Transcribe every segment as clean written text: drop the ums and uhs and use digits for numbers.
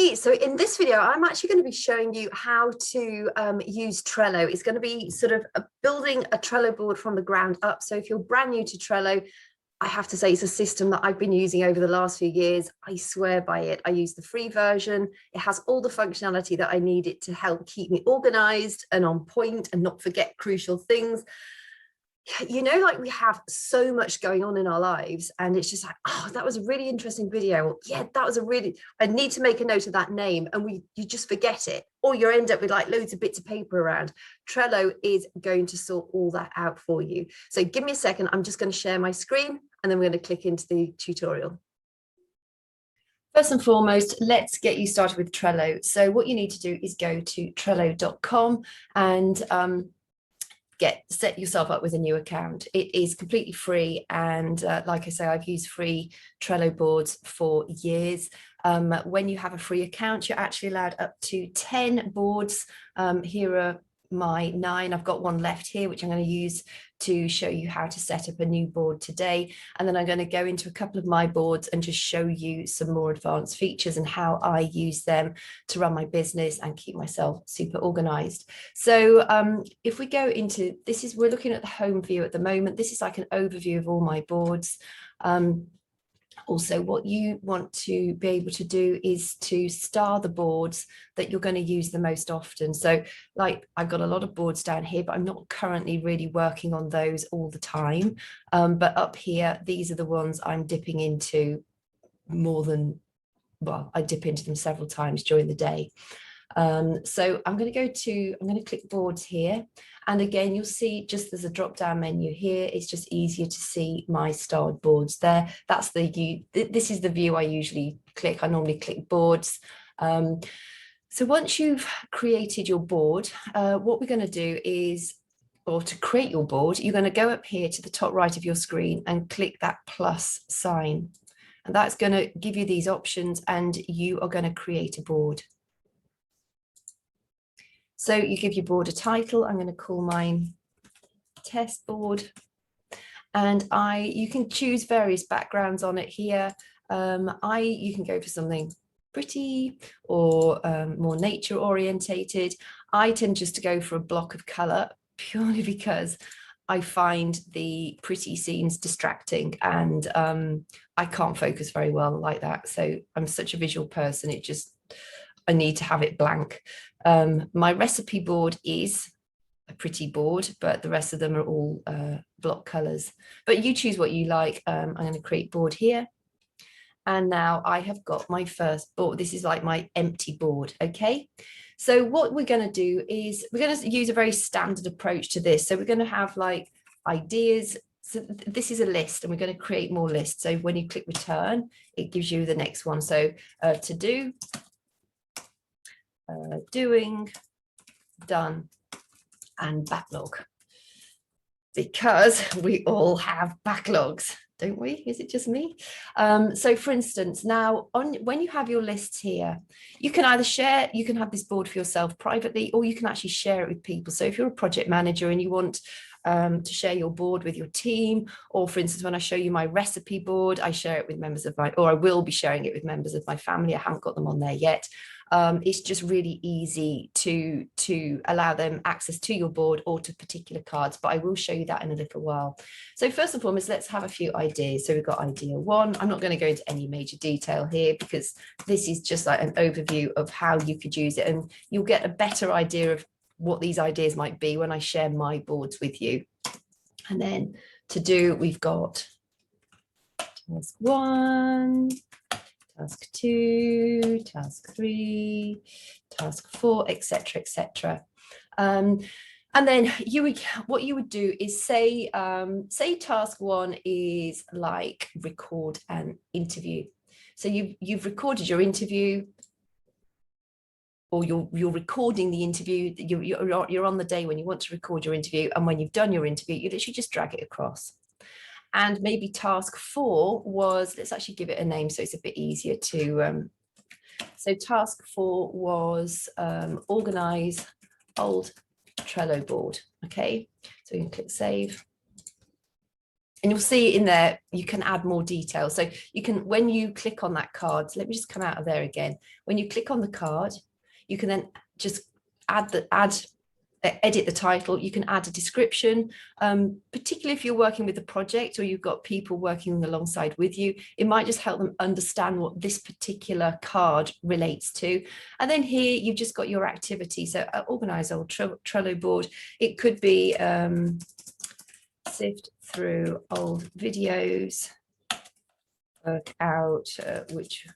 Hey, so in this video, I'm actually going to be showing you how to use Trello. It's going to be sort of building a Trello board from the ground up. So if you're brand new to Trello, I have to say it's a system that I've been using over the last few years. I swear by it. I use the free version. It has all the functionality that I need it to help keep me organized and on point and not forget crucial things. You know, like we have so much going on in our lives and it's just like, oh, that was a really interesting video. Or, yeah, that was I need to make a note of that name, and you just forget it, or you end up with like loads of bits of paper around. Trello is going to sort all that out for you. So give me a second. I'm just going to share my screen and then we're going to click into the tutorial. First and foremost, let's get you started with Trello. So what you need to do is go to trello.com and set yourself up with a new account. It is completely free, and like I say, I've used free Trello boards for years. When you have a free account, you're actually allowed up to 10 boards. Here are my 9. I've got one left here, which I'm going to use to show you how to set up a new board today. And then I'm going to go into a couple of my boards and just show you some more advanced features and how I use them to run my business and keep myself super organized. So if we go into this, we're looking at the home view at the moment. This is like an overview of all my boards. Also, what you want to be able to do is to star the boards that you're going to use the most often. So like I've got a lot of boards down here, but I'm not currently really working on those all the time. But up here, these are the ones I'm dipping into more than, well, I dip into them several times during the day. So I'm going to click boards here. And again, you'll see just there's a drop down menu here. It's just easier to see my starred boards there. This is the view I usually click. I normally click boards. So once you've created your board, what we're going to do is, or to create your board, you're going to go up here to the top right of your screen and click that plus sign. And that's going to give you these options and you are going to create a board. So you give your board a title. I'm going to call mine test board, and you can choose various backgrounds on it here. You can go for something pretty or more nature orientated. I tend just to go for a block of color purely because I find the pretty scenes distracting and I can't focus very well like that. So I'm such a visual person. I need to have it blank. My recipe board is a pretty board, but the rest of them are all block colors. But you choose what you like. I'm going to create board here. And now I have got my first board. This is like my empty board, okay? So what we're going to do is we're going to use a very standard approach to this. So we're going to have like ideas. So this is a list and we're going to create more lists. So when you click return, it gives you the next one. So to do, doing, done, and backlog, because we all have backlogs, don't we? Is it just me? So for instance, now when you have your lists here, you can either you can have this board for yourself privately, or you can actually share it with people. So if you're a project manager and you want to share your board with your team, or for instance, when I show you my recipe board, I share it with members of or I will be sharing it with members of my family. I haven't got them on there yet. It's just really easy to allow them access to your board or to particular cards, but I will show you that in a little while. So first and foremost, let's have a few ideas. So we've got idea 1. I'm not going to go into any major detail here because this is just like an overview of how you could use it, and you'll get a better idea of what these ideas might be when I share my boards with you. And then to do, we've got task 1, task 2, task 3, task 4, etc., etc. And then what you would do is say task 1 is like record an interview. So you've recorded your interview, or you're recording the interview. You're on the day when you want to record your interview, and when you've done your interview, you literally just drag it across. And maybe task 4 was, let's actually give it a name so it's a bit easier to, so task 4 was organize old Trello board, okay? So you can click save. And you'll see in there, you can add more detail. So you can, when you click on that card, so let me just come out of there again. When you click on the card, you can then just edit the title. You can add a description, particularly if you're working with a project or you've got people working alongside with you. It might just help them understand what this particular card relates to. And then here you've just got your activity. So organize old Trello board. It could be sift through old videos, work out which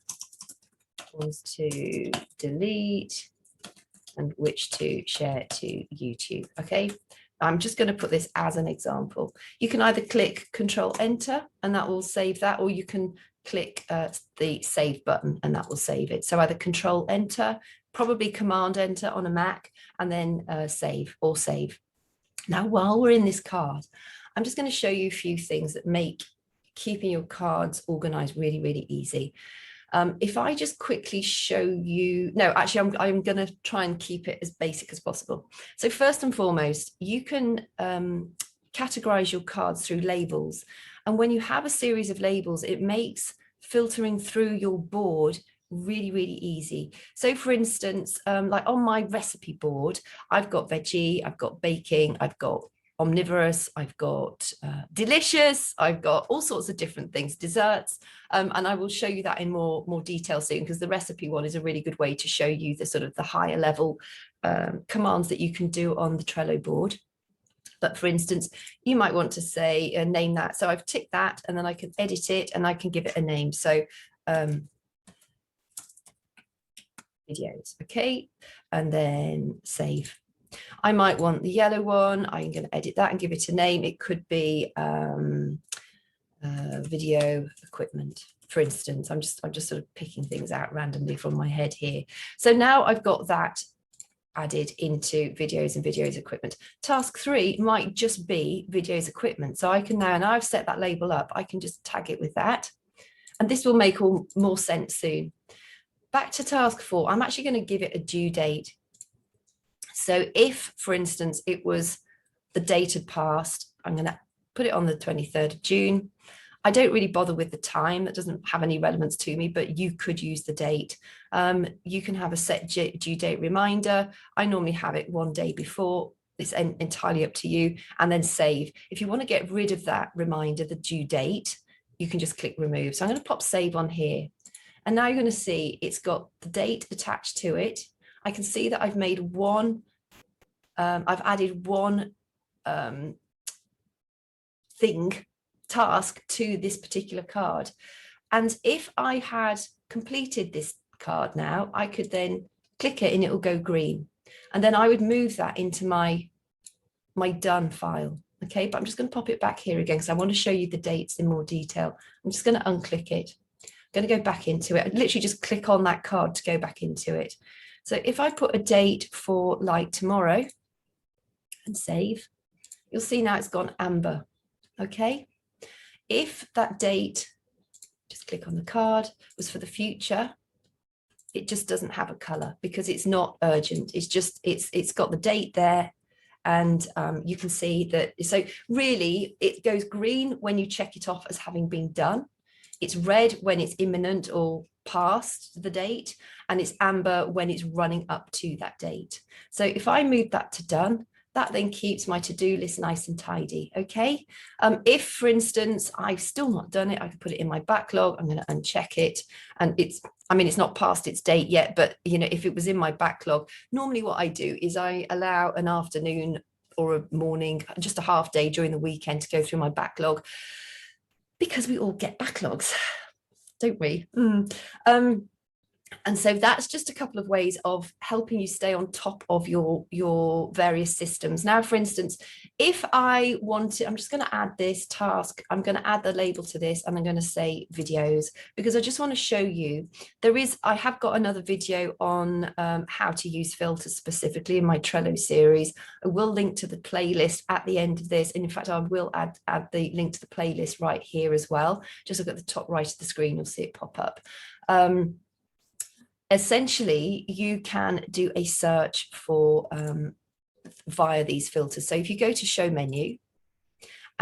ones to delete and which to share to YouTube. Okay, I'm just going to put this as an example. You can either click Control Enter and that will save that, or you can click the Save button and that will save it. So either Control Enter, probably Command Enter on a Mac, and then Save or Save. Now, while we're in this card, I'm just going to show you a few things that make keeping your cards organized really, really easy. If I just quickly show you, no, actually, I'm going to try and keep it as basic as possible. So first and foremost, you can categorize your cards through labels. And when you have a series of labels, it makes filtering through your board really, really easy. So for instance, like on my recipe board, I've got veggie, I've got baking, I've got omnivorous, I've got delicious, I've got all sorts of different things, desserts, and I will show you that in more detail soon, because the recipe one is a really good way to show you the sort of the higher level commands that you can do on the Trello board. But for instance, you might want to say name that. So I've ticked that, and then I can edit it and I can give it a name. So videos, okay, and then save. I might want the yellow one. I'm going to edit that and give it a name. It could be video equipment, for instance. I'm just sort of picking things out randomly from my head here. So now I've got that added into videos and videos equipment. Task 3 might just be videos equipment. So I can now I've set that label up, I can just tag it with that. And this will make more sense soon. Back to task 4, I'm actually going to give it a due date. So if, for instance, it was the date had passed, I'm going to put it on the 23rd of June. I don't really bother with the time. That doesn't have any relevance to me, but you could use the date. You can have a set due date reminder. I normally have it one day before. It's entirely up to you. And then save. If you want to get rid of that reminder, the due date, you can just click remove. So I'm going to pop save on here. And now you're going to see it's got the date attached to it. I can see that I've made one, I've added one task to this particular card. And if I had completed this card now, I could then click it and it will go green. And then I would move that into my done file. Okay, but I'm just going to pop it back here again because I want to show you the dates in more detail. I'm just going to unclick it. I'm going to go back into it. I literally just click on that card to go back into it. So if I put a date for like tomorrow and save, you'll see now it's gone amber. Okay. If that date, just click on the card, was for the future, it just doesn't have a color because it's not urgent. It's just, it's got the date there. And you can see that. So really it goes green when you check it off as having been done. It's red when it's imminent or past the date, and it's amber when it's running up to that date. So if I move that to done, that then keeps my to-do list nice and tidy. Okay. If, for instance, I've still not done it, I can put it in my backlog. I'm going to uncheck it, and it's not past its date yet, but if it was in my backlog, normally what I do is I allow an afternoon or a morning, just a half day during the weekend to go through my backlog, because we all get backlogs, don't we? And so that's just a couple of ways of helping you stay on top of your various systems. Now, for instance, if I wanted, I'm just going to add this task. I'm going to add the label to this, and I'm going to say videos, because I just want to show you I have got another video on how to use filters specifically in my Trello series. I will link to the playlist at the end of this. And in fact, I will add the link to the playlist right here as well. Just look at the top right of the screen, you'll see it pop up. Essentially, you can do a search for via these filters. So if you go to show menu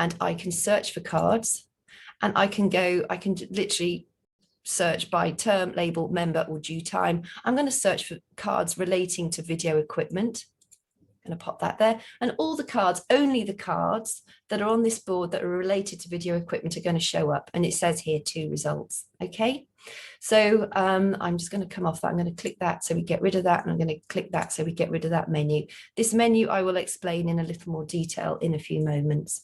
and I can search for cards, and I can literally search by term, label, member, or due time. I'm going to search for cards relating to video equipment. I'm going to pop that there. And all the cards, only the cards that are on this board that are related to video equipment are going to show up. And it says here 2 results. Okay. So I'm just going to come off that. I'm going to click that so we get rid of that. And I'm going to click that so we get rid of that menu. This menu I will explain in a little more detail in a few moments.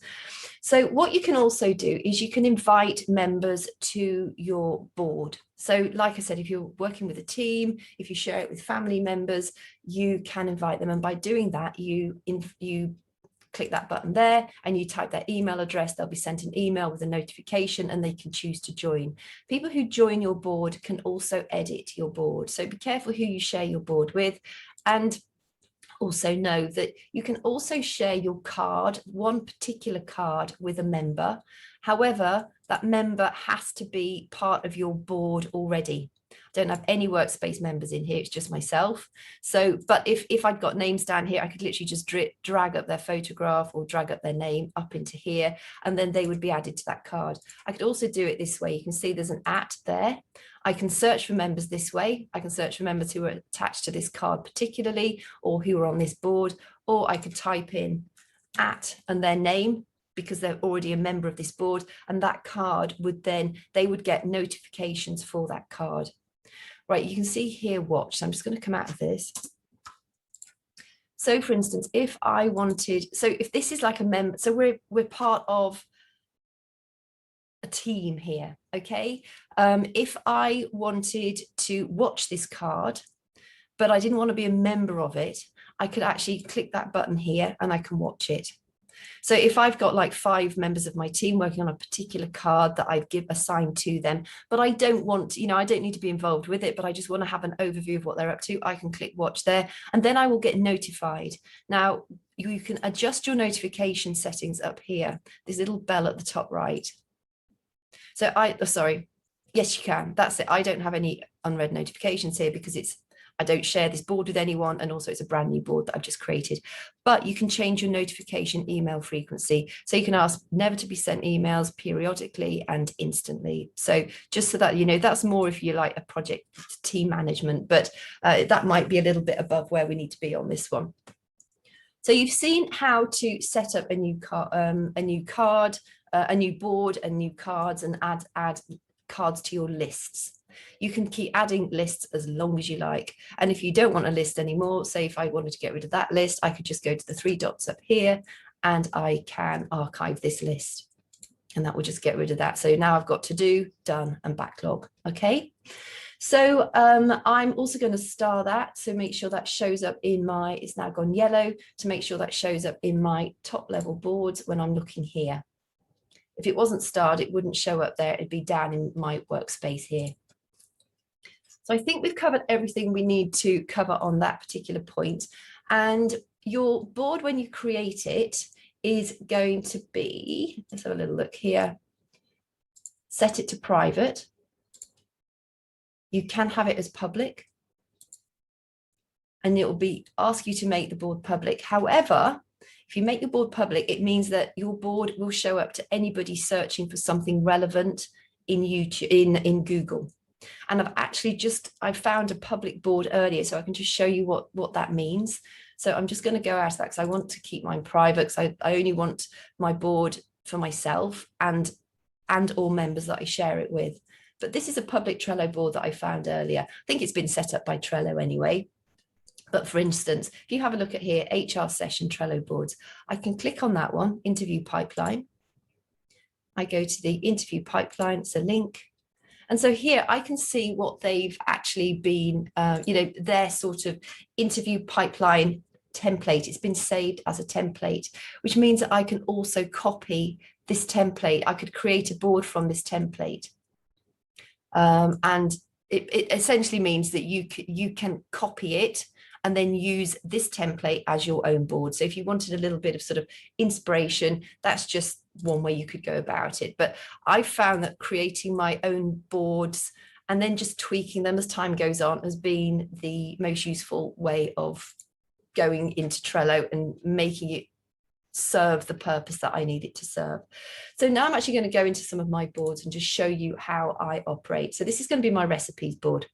So what you can also do is you can invite members to your board. So like I said, if you're working with a team, if you share it with family members, you can invite them. And by doing that, you click that button there and you type their email address, they'll be sent an email with a notification and they can choose to join. People who join your board can also edit your board. So be careful who you share your board with, and also know that you can also share your card, one particular card, with a member. However, that member has to be part of your board already. I don't have any workspace members in here, it's just myself. So, but if I'd got names down here, I could literally just drag up their photograph or drag up their name up into here, and then they would be added to that card. I could also do it this way. You can see there's an @ there. I can search for members this way. I can search for members who are attached to this card particularly, or who are on this board, or I could type in @ and their name, because they're already a member of this board, and that card would then, they would get notifications for that card. Right, you can see here, watch. So I'm just going to come out of this. So for instance, if I wanted, so if this is like a member, so we're part of a team here, okay? If I wanted to watch this card, but I didn't want to be a member of it, I could actually click that button here and I can watch it. So if I've got like 5 members of my team working on a particular card that I've assigned to them, but I don't want, I don't need to be involved with it, but I just want to have an overview of what they're up to, I can click watch there, and then I will get notified. Now, you can adjust your notification settings up here, this little bell at the top right. So yes, you can. That's it. I don't have any unread notifications here because I don't share this board with anyone, and also it's a brand new board that I've just created. But you can change your notification email frequency. So you can ask never to be sent emails, periodically and instantly. So just so that that's more if you like a project team management, but that might be a little bit above where we need to be on this one. So you've seen how to set up a new card, a new board, and new cards, and add cards to your lists. You can keep adding lists as long as you like. And if you don't want a list anymore, say if I wanted to get rid of that list, I could just go to the 3 dots up here and I can archive this list. And that will just get rid of that. So now I've got to do, done, and backlog. Okay. So I'm also going to star that. So make sure that shows up in my, it's now gone yellow, to make sure that shows up in my top level boards when I'm looking here. If it wasn't starred, it wouldn't show up there. It'd be down in my workspace here. So I think we've covered everything we need to cover on that particular point. And your board, when you create it, is going to be, let's have a little look here, set it to private. You can have it as public, and it will ask you to make the board public. However, if you make your board public, it means that your board will show up to anybody searching for something relevant in YouTube, in Google. And I found a public board earlier, so I can just show you what that means. So I'm just going to go out of that because I want to keep mine private, because I only want my board for myself and all members that I share it with. But this is a public Trello board that I found earlier. I think it's been set up by Trello anyway. But for instance, if you have a look at here, HR session Trello boards, I can click on that one, interview pipeline. I go to the interview pipeline, it's a link. And so here I can see what they've actually been, their sort of interview pipeline template. It's been saved as a template, which means that I can also copy this template. I could create a board from this template. And it essentially means that you can copy it and then use this template as your own board. So if you wanted a little bit of sort of inspiration, that's just one way you could go about it. But I found that creating my own boards and then just tweaking them as time goes on has been the most useful way of going into Trello and making it serve the purpose that I need it to serve. So now I'm actually going to go into some of my boards and just show you how I operate. So this is going to be my recipes board.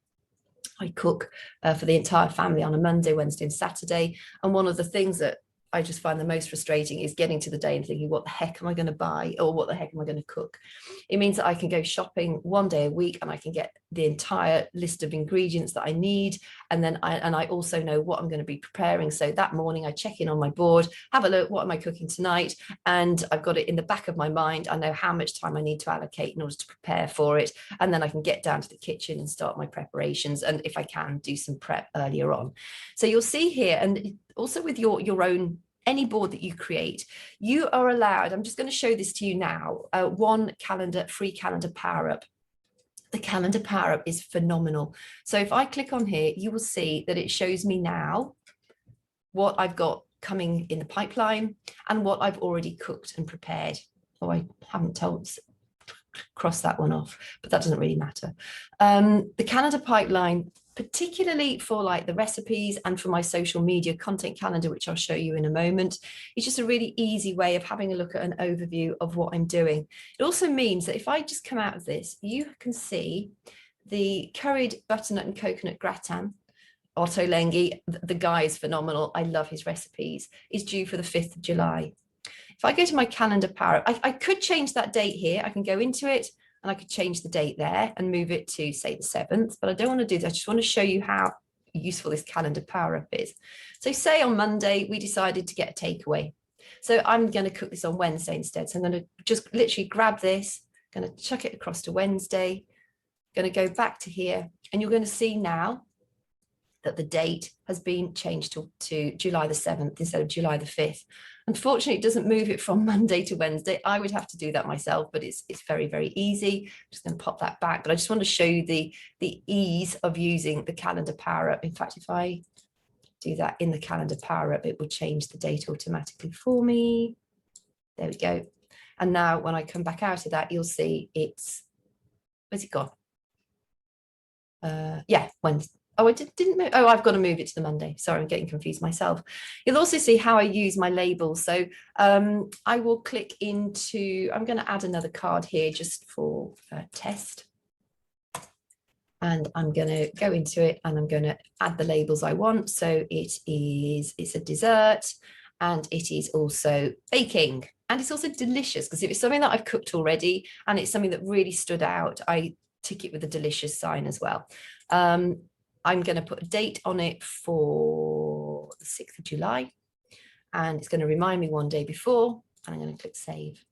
I cook for the entire family on a Monday, Wednesday, and Saturday. And one of the things that I just find the most frustrating is getting to the day and thinking, what the heck am I going to buy, or what the heck am I going to cook? It means that I can go shopping one day a week and I can get the entire list of ingredients that I need. And then I also know what I'm going to be preparing. So that morning I check in on my board, have a look, what am I cooking tonight? And I've got it in the back of my mind. I know how much time I need to allocate in order to prepare for it. And then I can get down to the kitchen and start my preparations. And if I can, do some prep earlier on. So you'll see here, and also with your own, any board that you create, you are allowed, I'm just going to show this to you now, one calendar, free calendar power up. The calendar power up is phenomenal. So if I click on here, you will see that it shows me now what I've got coming in the pipeline and what I've already cooked and prepared. Oh, I haven't crossed that one off, but that doesn't really matter. The calendar pipeline, particularly for like the recipes and for my social media content calendar, which I'll show you in a moment, it's just a really easy way of having a look at an overview of what I'm doing. It also means that if I just come out of this, you can see the curried butternut and coconut gratin. Otto Lengi, the guy is phenomenal. I love his recipes. Is due for the 5th of July. If I go to my calendar power, I could change that date here. I can go into it and I could change the date there and move it to, say, the 7th, but I don't want to do that. I just want to show you how useful this calendar power up is. So say on Monday, we decided to get a takeaway. So I'm going to cook this on Wednesday instead. So I'm going to just literally grab this, going to chuck it across to Wednesday, going to go back to here, and you're going to see now that the date has been changed to July the 7th instead of July the 5th. Unfortunately, it doesn't move it from Monday to Wednesday. I would have to do that myself, but it's very, very easy. I'm just going to pop that back. But I just want to show you the ease of using the calendar power up. In fact, if I do that in the calendar power up, it will change the date automatically for me. There we go. And now when I come back out of that, you'll see it's, where's it gone? Yeah, Wednesday. Oh, I didn't move. Oh, I've got to move it to the Monday. Sorry, I'm getting confused myself. You'll also see how I use my labels. So I will click into, I'm going to add another card here just for test. And I'm going to go into it and I'm going to add the labels I want. So it's a dessert and it is also baking. And it's also delicious because if it's something that I've cooked already and it's something that really stood out, I tick it with a delicious sign as well. I'm going to put a date on it for the 6th of July, and it's going to remind me one day before, and I'm going to click save.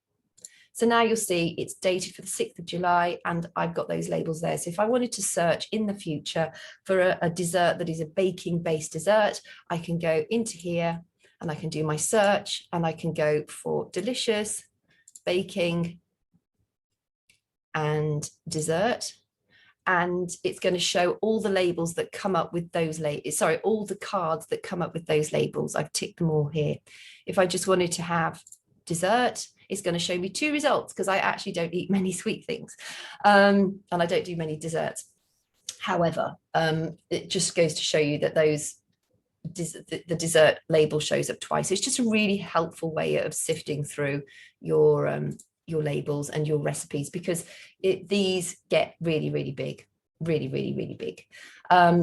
So now you'll see it's dated for the 6th of July, and I've got those labels there. So if I wanted to search in the future for a dessert that is a baking-based dessert, I can go into here and I can do my search, and I can go for delicious, baking, and dessert. And it's going to show all the labels that come up with those labels. Sorry, all the cards that come up with those labels. I've ticked them all here. If I just wanted to have dessert, it's going to show me 2 results because I actually don't eat many sweet things. And I don't do many desserts. However, it just goes to show you that the dessert label shows up twice. It's just a really helpful way of sifting through your labels and your recipes, because these get really, really big, really, really, really big.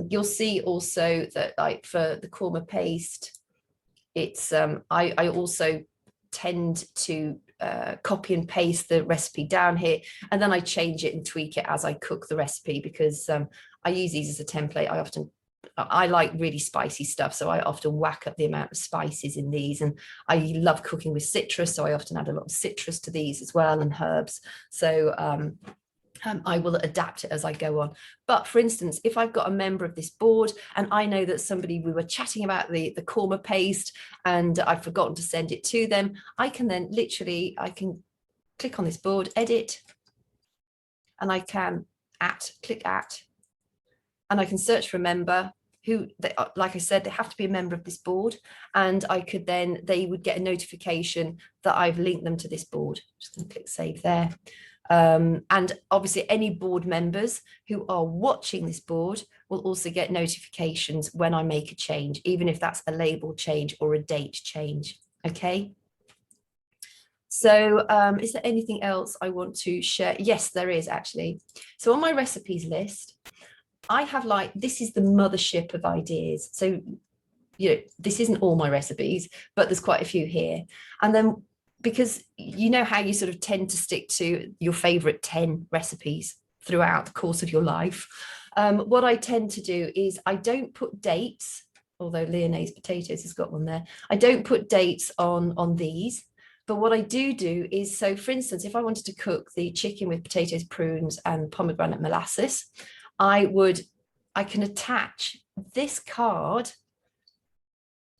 You'll see also that, like for the korma paste, it's I also tend to copy and paste the recipe down here, and then I change it and tweak it as I cook the recipe, because I use these as a template. I like really spicy stuff, so I often whack up the amount of spices in these, and I love cooking with citrus, so I often add a lot of citrus to these as well, and herbs. So I will adapt it as I go on. But for instance, if I've got a member of this board and I know that we were chatting about the korma paste and I've forgotten to send it to them, I can then I can click on this board, edit, and I can click and I can search for a member who, like I said, they have to be a member of this board, and they would get a notification that I've linked them to this board. Just going to click save there. And obviously any board members who are watching this board will also get notifications when I make a change, even if that's a label change or a date change. Okay. So is there anything else I want to share? Yes, there is actually. So on my recipes list, I have like, this is the mothership of ideas. So, you know, this isn't all my recipes, but there's quite a few here. And then because you know how you sort of tend to stick to your favorite 10 recipes throughout the course of your life, what I tend to do is I don't put dates, although Lyonnaise potatoes has got one there. I don't put dates on these. But what I do is, so for instance, if I wanted to cook the chicken with potatoes, prunes, and pomegranate molasses, I can attach this card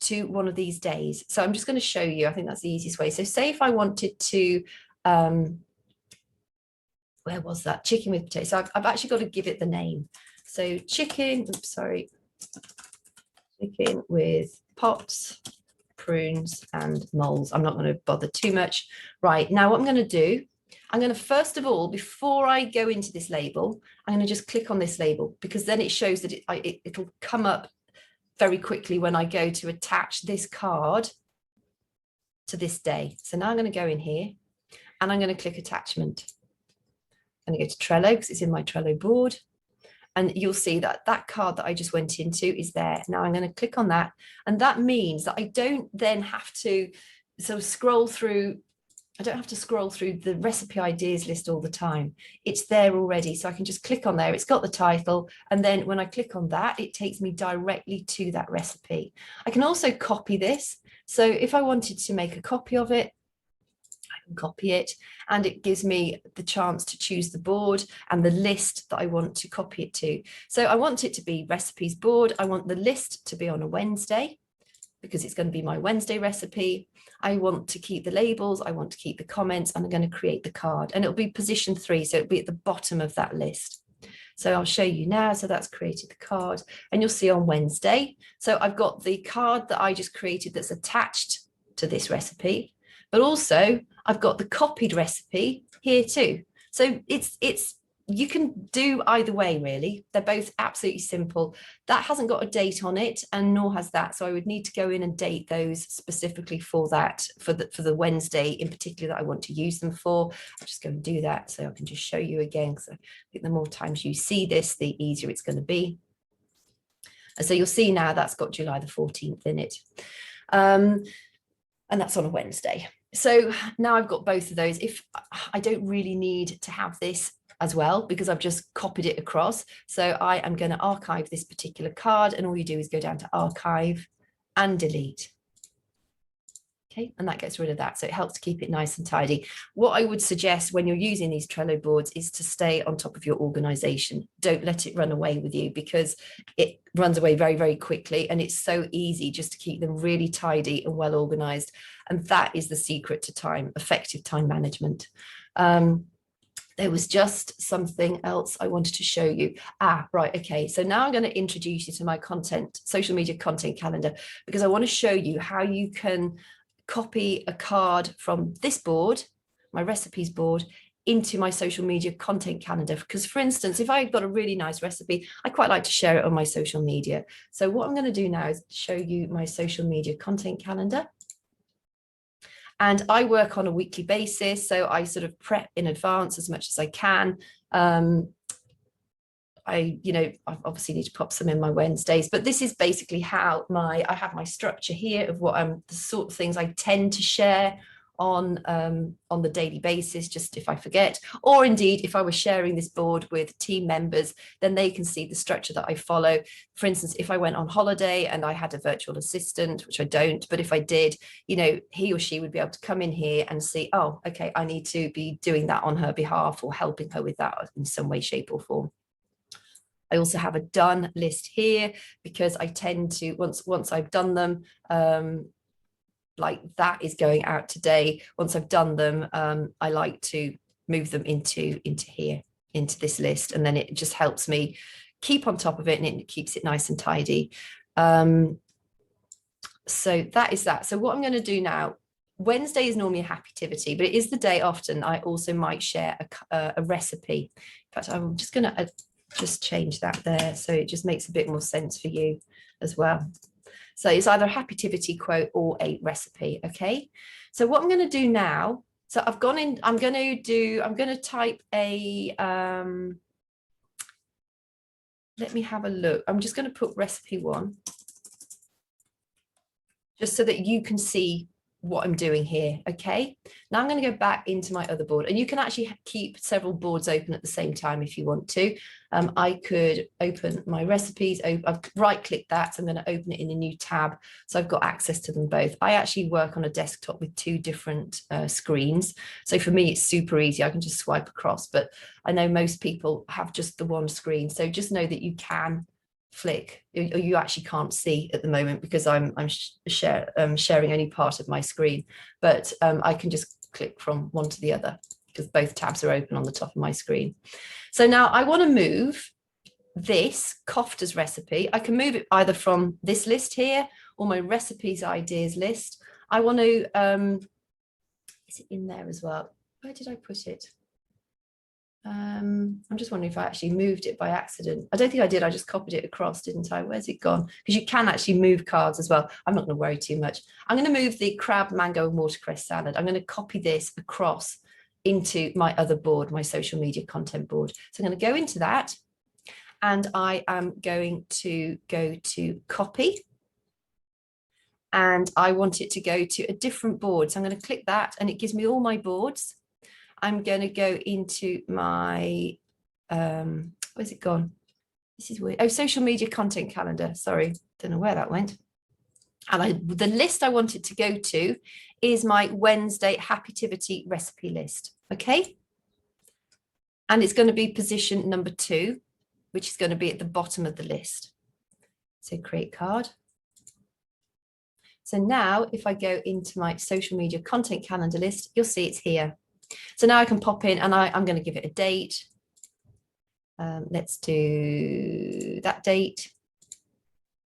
to one of these days. So I'm just going to show you, I think that's the easiest way. So say if I wanted to, where was that? Chicken with potatoes. So I've actually got to give it the name. So chicken with pots, prunes and moles. I'm not going to bother too much. Right, now what I'm going to do, I'm going to first of all, before I go into this label, I'm going to just click on this label, because then it shows that it'll come up very quickly when I go to attach this card to this day. So now I'm going to go in here and I'm going to click attachment. I'm going to go to Trello because it's in my Trello board. And you'll see that that card that I just went into is there. Now I'm going to click on that. And that means that I don't then have to sort of scroll through. I don't have to scroll through the recipe ideas list all the time. It's there already. So I can just click on there. It's got the title. And then when I click on that, it takes me directly to that recipe. I can also copy this. So if I wanted to make a copy of it, I can copy it, and it gives me the chance to choose the board and the list that I want to copy it to. So I want it to be recipes board. I want the list to be on a Wednesday because it's going to be my Wednesday recipe. I want to keep the labels. I want to keep the comments, and I'm going to create the card, and it'll be position 3. So it'll be at the bottom of that list. So I'll show you now. So that's created the card, and you'll see on Wednesday. So I've got the card that I just created that's attached to this recipe, but also I've got the copied recipe here too. So you can do either way, really. They're both absolutely simple. That hasn't got a date on it, and nor has that. So I would need to go in and date those specifically for that, for the Wednesday in particular that I want to use them for. I'll just go and do that so I can just show you again, because I think the more times you see this, the easier it's going to be. And so you'll see now that's got July the 14th in it. And that's on a Wednesday. So now I've got both of those. If I don't really need to have this as well, because I've just copied it across. So I am going to archive this particular card, and all you do is go down to archive and delete. Okay, and that gets rid of that. So it helps to keep it nice and tidy. What I would suggest when you're using these Trello boards is to stay on top of your organization. Don't let it run away with you, because it runs away very, very quickly, and it's so easy just to keep them really tidy and well organized. And that is the secret to effective time management. There was just something else I wanted to show you. Right, okay. So now I'm going to introduce you to my social media content calendar, because I want to show you how you can copy a card from this board, my recipes board, into my social media content calendar. Because for instance, if I've got a really nice recipe, I quite like to share it on my social media. So what I'm going to do now is show you my social media content calendar. And I work on a weekly basis, so I sort of prep in advance as much as I can. I obviously need to pop some in my Wednesdays, but this is basically how I have my structure here of what the sort of things I tend to share on the daily basis, just if I forget, or indeed if I was sharing this board with team members, then they can see the structure that I follow. For instance, if I went on holiday and I had a virtual assistant, which I don't, but if I did, he or she would be able to come in here and see, oh, okay, I need to be doing that on her behalf or helping her with that in some way, shape or form. I also have a done list here, because I tend to, once I've done them, like that is going out today. Once I've done them, I like to move them into here, into this list, and then it just helps me keep on top of it, and it keeps it nice and tidy. So that is that. So what I'm going to do now, Wednesday is normally a happy-tivity, but it is the day often I also might share a recipe. In fact, I'm just going to just change that there, so it just makes a bit more sense for you as well. So it's either a happy-tivity quote or a recipe, okay? So what I'm going to do now So I've gone in, I'm going to type a, let me have a look. I'm just going to put recipe 1, just so that you can see what I'm doing here. Okay, now I'm going to go back into my other board, and you can actually keep several boards open at the same time if you want to. I could open my recipes. I've right clicked that, so I'm going to open it in a new tab, so I've got access to them both. I actually work on a desktop with 2 different screens, so for me it's super easy. I can just swipe across, but I know most people have just the one screen, so just know that you can flick, or you actually can't see at the moment because I'm sharing only part of my screen, but I can just click from one to the other because both tabs are open on the top of my screen. So now I want to move this Kofta's recipe. I can move it either from this list here or my recipes ideas list. I want to, is it in there as well? Where did I put it? I'm just wondering if I actually moved it by accident. I don't think I did. I just copied it across, didn't I? Where's it gone? Because you can actually move cards as well. I'm not going to worry too much. I'm going to move the crab, mango, and watercress salad. I'm going to copy this across into my other board, my social media content board. So I'm going to go into that, and I am going to go to copy, and I want it to go to a different board. So I'm going to click that, and it gives me all my boards. I'm going to go into my, where's it gone? This is weird. Oh, social media content calendar. Sorry, don't know where that went. And the list I want it to go to is my Wednesday Happytivity recipe list. Okay. And it's going to be position number 2, which is going to be at the bottom of the list. So create card. So now if I go into my social media content calendar list, you'll see it's here. So now I can pop in, and I'm going to give it a date. Let's do that date.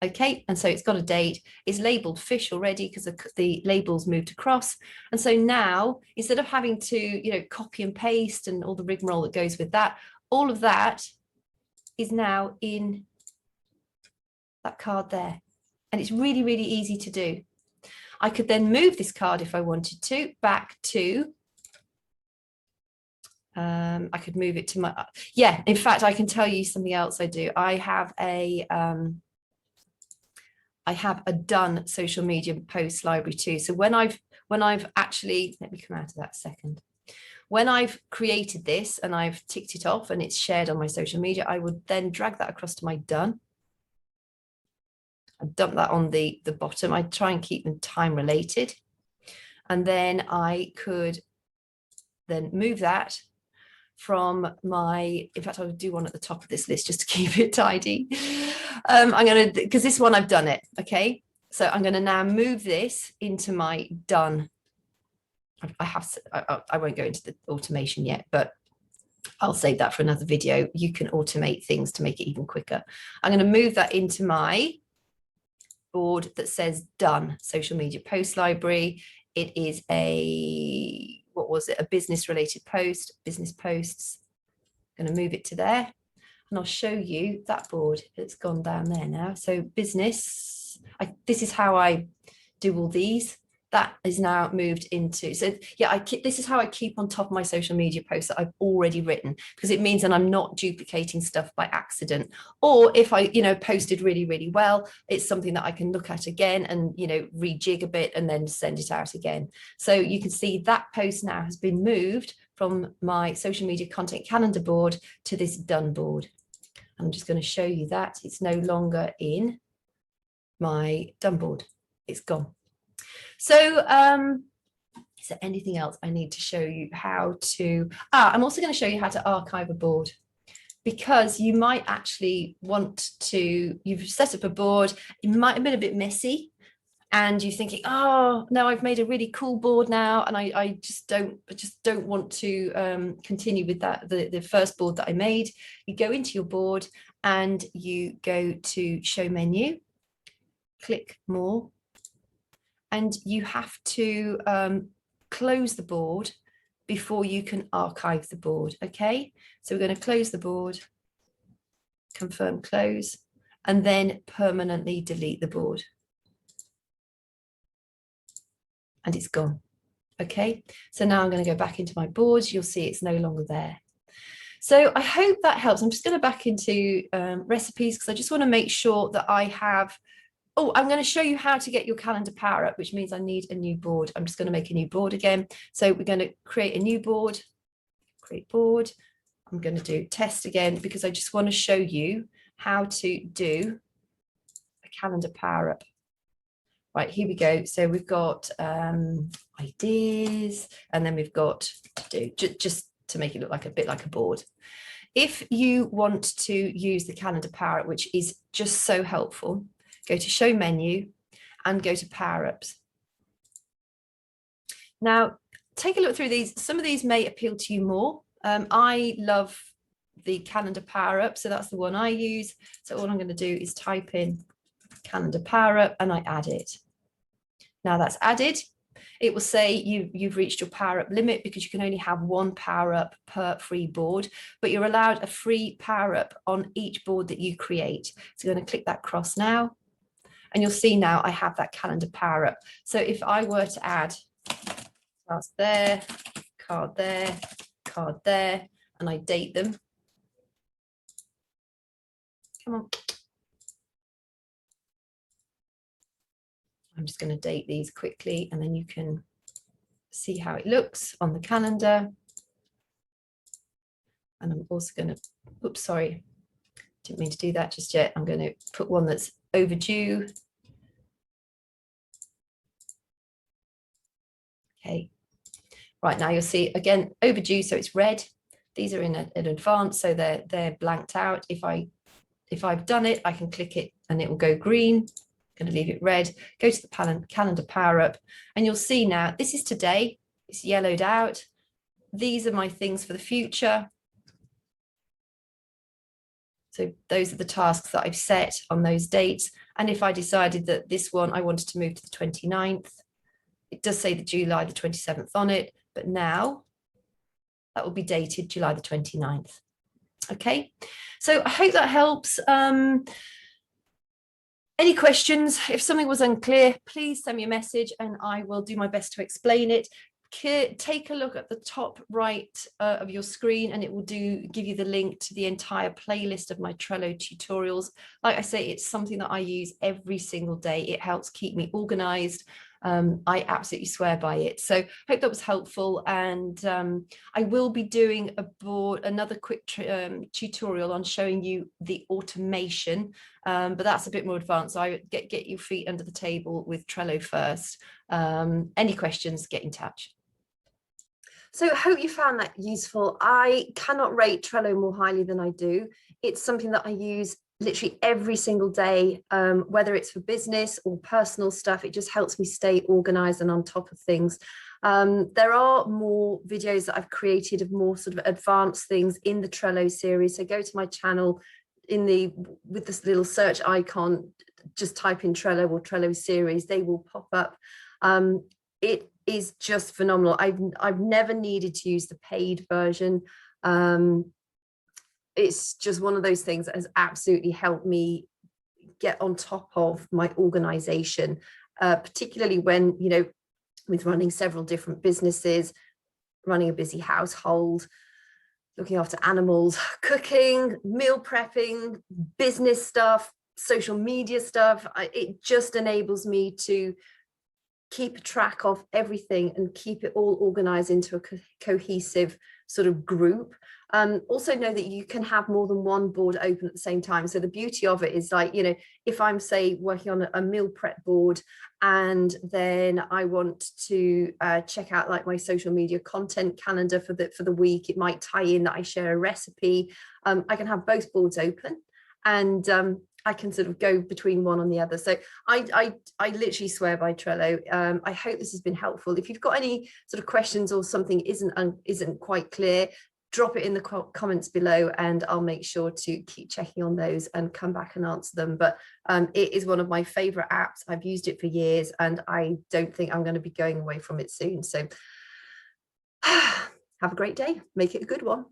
Okay, and so it's got a date. It's labeled fish already because the label's moved across. And so now, instead of having to, copy and paste and all the rigmarole that goes with that, all of that is now in that card there. And it's really, really easy to do. I could then move this card if I wanted to back to, I could move it to my, in fact, I can tell you something else I do. I have a done social media post library too. So when I've actually, let me come out of that second. When I've created this and I've ticked it off and it's shared on my social media, I would then drag that across to my done. I dump that on the bottom. I try and keep them time related. And then I could then move that from my, in fact, I would do one at the top of this list just to keep it tidy. I'm going to, because this one I've done it. Okay. So I'm going to now move this into my done. I won't go into the automation yet, but I'll save that for another video. You can automate things to make it even quicker. I'm going to move that into my board that says done social media post library. It is a, what was it? A business related post, business posts. I'm going to move it to there, and I'll show you that board. It's gone down there now. So business, this is how I do all these. That is now moved into, so yeah, this is how I keep on top of my social media posts that I've already written, because it means that I'm not duplicating stuff by accident. Or if I, posted really, really well, it's something that I can look at again and, rejig a bit and then send it out again. So you can see that post now has been moved from my social media content calendar board to this done board. I'm just going to show you that it's no longer in my done board. It's gone. So is there anything else I need to show you how to, I'm also going to show you how to archive a board, because you might actually want to, you've set up a board, it might have been a bit messy, and you're thinking, oh no, I've made a really cool board now, and I just don't want to continue with that, the first board that I made. You go into your board and you go to show menu, click more, and you have to close the board before you can archive the board. Okay, so we're going to close the board, confirm close, and then permanently delete the board. And it's gone. Okay, so now I'm going to go back into my boards. You'll see it's no longer there. So I hope that helps. I'm just going to back into recipes because I just want to make sure that I have, oh, I'm going to show you how to get your calendar power up, which means I need a new board. I'm just going to make a new board again. So we're going to create a new board, create board. I'm going to do test again because I just want to show you how to do a calendar power up. Right, here we go. So we've got ideas, and then we've got to do, just to make it look like a bit like a board. If you want to use the calendar power up, which is just so helpful, go to show menu and go to power ups. Now, take a look through these. Some of these may appeal to you more. I love the calendar power up, so that's the one I use. So all I'm going to do is type in calendar power up and I add it. Now that's added. It will say you've reached your power up limit because you can only have one power up per free board, but you're allowed a free power up on each board that you create. So I'm going to click that cross now, and you'll see now I have that calendar power up. So if I were to add that's there, card there, card there, and I date them. Come on. I'm just going to date these quickly, and then you can see how it looks on the calendar. And I'm also going to, oops, sorry, didn't mean to do that just yet. I'm going to put one that's overdue. Okay. Right, now you'll see again overdue, so it's red. These are in advance, so they're blanked out. If I've done it, I can click it and it will go green. I'm going to leave it red. Go to the calendar power up, and you'll see now this is today. It's yellowed out. These are my things for the future. So those are the tasks that I've set on those dates. And if I decided that this one I wanted to move to the 29th, it does say the July the 27th on it, but now that will be dated July the 29th. Okay, so I hope that helps. Any questions? If something was unclear, please send me a message and I will do my best to explain it. Take a look at the top right of your screen, and it will give you the link to the entire playlist of my Trello tutorials. Like I say, it's something that I use every single day. It helps keep me organized. I absolutely swear by it. So hope that was helpful, and I will be doing another quick tutorial on showing you the automation, but that's a bit more advanced. So I would get your feet under the table with Trello first. Any questions, get in touch. So I hope you found that useful. I cannot rate Trello more highly than I do. It's something that I use literally every single day, whether it's for business or personal stuff. It just helps me stay organized and on top of things. There are more videos that I've created of more sort of advanced things in the Trello series. So go to my channel with this little search icon, just type in Trello or Trello series, they will pop up. It is just phenomenal. I've never needed to use the paid version. It's just one of those things that has absolutely helped me get on top of my organization, particularly when, with running several different businesses, running a busy household, looking after animals, cooking, meal prepping, business stuff, social media stuff. It just enables me to keep track of everything and keep it all organized into a cohesive sort of group. Also know that you can have more than one board open at the same time. So the beauty of it is, like, if I'm, say, working on a meal prep board, and then I want to check out like my social media content calendar for the week, it might tie in that I share a recipe. I can have both boards open, and I can sort of go between one and the other. So I literally swear by Trello. I hope this has been helpful. If you've got any sort of questions or something isn't quite clear, drop it in the comments below, and I'll make sure to keep checking on those and come back and answer them. But it is one of my favorite apps. I've used it for years, and I don't think I'm going to be going away from it soon. So have a great day. Make it a good one.